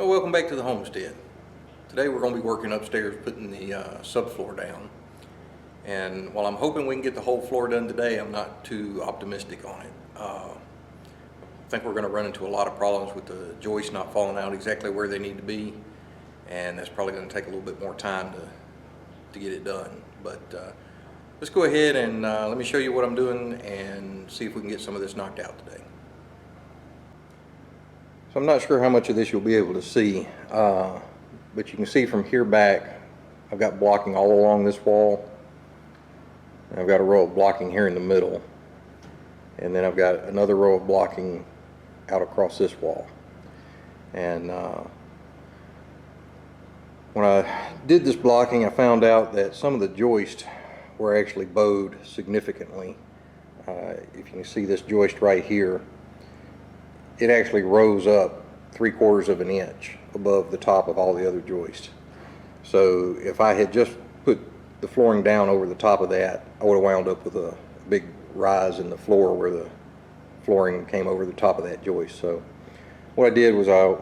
Well, welcome back to the homestead. Today we're going to be working upstairs putting the subfloor down. And while I'm hoping we can get the whole floor done today, I'm not too optimistic on it. I think we're going to run into a lot of problems with the joists not falling out exactly where they need to be. And that's probably going to take a little bit more time to get it done. But let's go ahead and let me show you what I'm doing and see if we can get some of this knocked out today. So I'm not sure how much of this you'll be able to see, but you can see from here back I've got blocking all along this wall, and I've got a row of blocking here in the middle, and then I've got another row of blocking out across this wall. And when I did this blocking, I found out that some of the joists were actually bowed significantly. If you can see this joist right here, it actually rose up 3/4 of an inch above the top of all the other joists. So if I had just put the flooring down over the top of that, I would have wound up with a big rise in the floor where the flooring came over the top of that joist. So what I did was I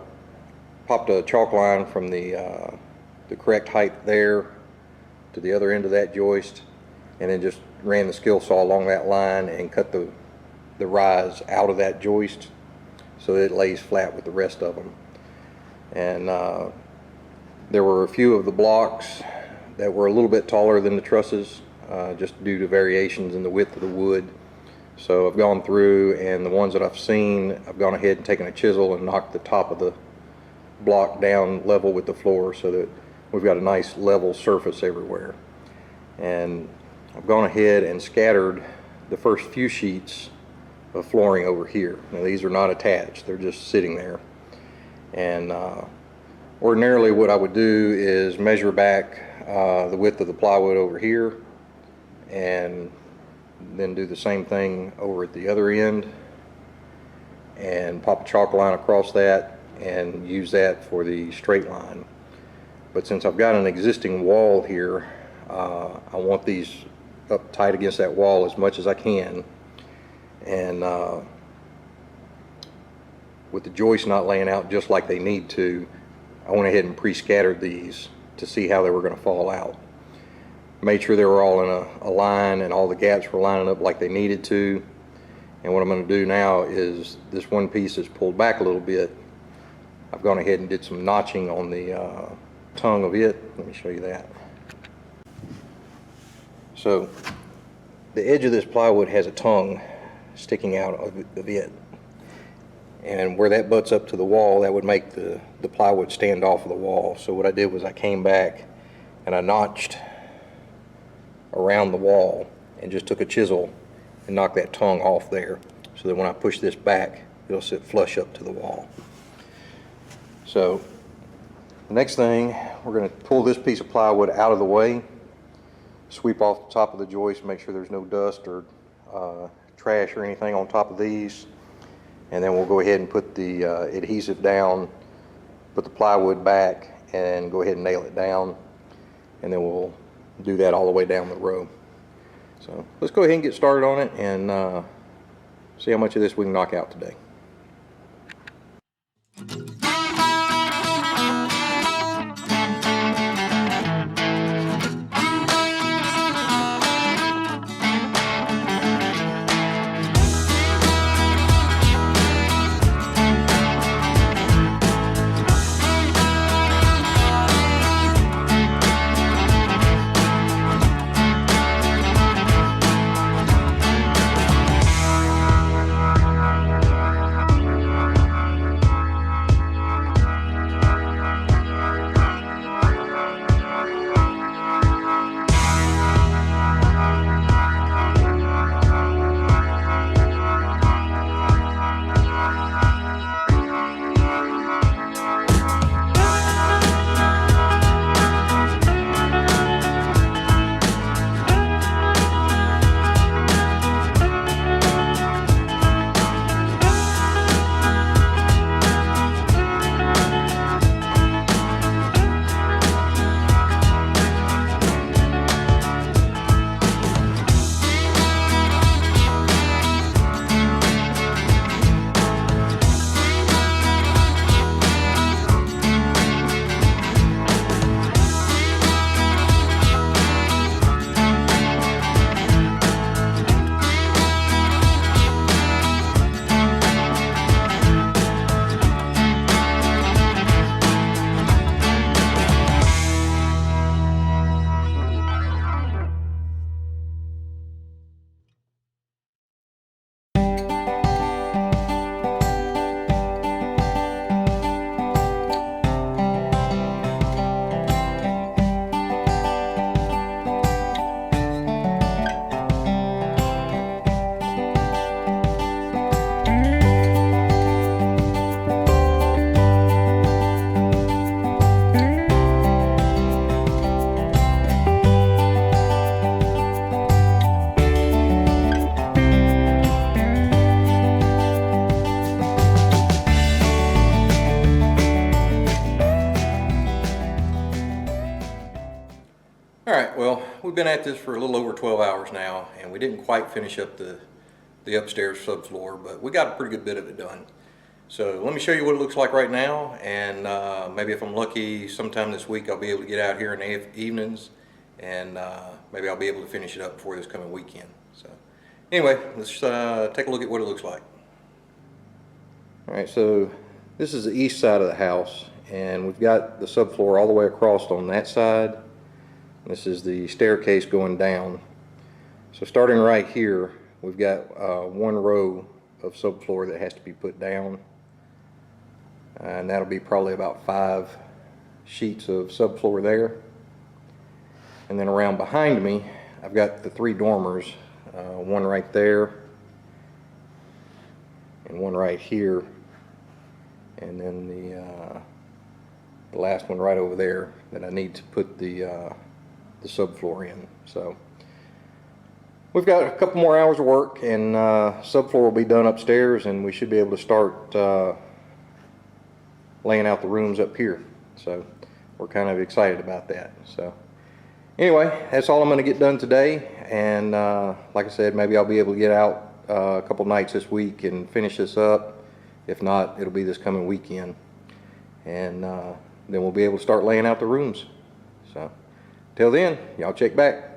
popped a chalk line from the correct height there to the other end of that joist, and then just ran the skill saw along that line and cut the rise out of that joist so that it lays flat with the rest of them. And there were a few of the blocks that were a little bit taller than the trusses, just due to variations in the width of the wood. So I've gone through, and the ones that I've seen, I've gone ahead and taken a chisel and knocked the top of the block down level with the floor so that we've got a nice level surface everywhere. And I've gone ahead and scattered the first few sheets of flooring over here. Now these are not attached, they're just sitting there. And ordinarily what I would do is measure back the width of the plywood over here, and then do the same thing over at the other end and pop a chalk line across that and use that for the straight line. But since I've got an existing wall here, I want these up tight against that wall as much as I can. And with the joists not laying out just like they need to, I went ahead and pre-scattered these to see how they were going to fall out. Made sure they were all in a line and all the gaps were lining up like they needed to. And what I'm going to do now is, this one piece is pulled back a little bit. I've gone ahead and did some notching on the tongue of it. Let me show you that. So the edge of this plywood has a tongue sticking out of it, and where that butts up to the wall, that would make the plywood stand off of the wall. So what I did was I came back and I notched around the wall and just took a chisel and knocked that tongue off there, so that when I push this back, it'll sit flush up to the wall. So the next thing, we're going to pull this piece of plywood out of the way, sweep off the top of the joist, make sure there's no dust or trash or anything on top of these, and then we'll go ahead and put the adhesive down, put the plywood back, and go ahead and nail it down, and then we'll do that all the way down the row. So let's go ahead and get started on it and see how much of this we can knock out today. Alright, well, we've been at this for a little over 12 hours now, and we didn't quite finish up the upstairs subfloor, but we got a pretty good bit of it done. So let me show you what it looks like right now, and maybe if I'm lucky sometime this week I'll be able to get out here in the evenings, and maybe I'll be able to finish it up before this coming weekend. So anyway, let's take a look at what it looks like. Alright, so this is the east side of the house, and we've got the subfloor all the way across on that side. This is the staircase going down. So starting right here, we've got one row of subfloor that has to be put down, and that'll be probably about 5 sheets of subfloor there. And then around behind me, I've got the 3 dormers, one right there and one right here, and then the last one right over there that I need to put the subfloor in. So we've got a couple more hours of work, and subfloor will be done upstairs, and we should be able to start laying out the rooms up here. So we're kind of excited about that. So anyway, that's all I'm going to get done today, and like I said, maybe I'll be able to get out a couple nights this week and finish this up. If not, it'll be this coming weekend, and then we'll be able to start laying out the rooms. So till then, y'all check back.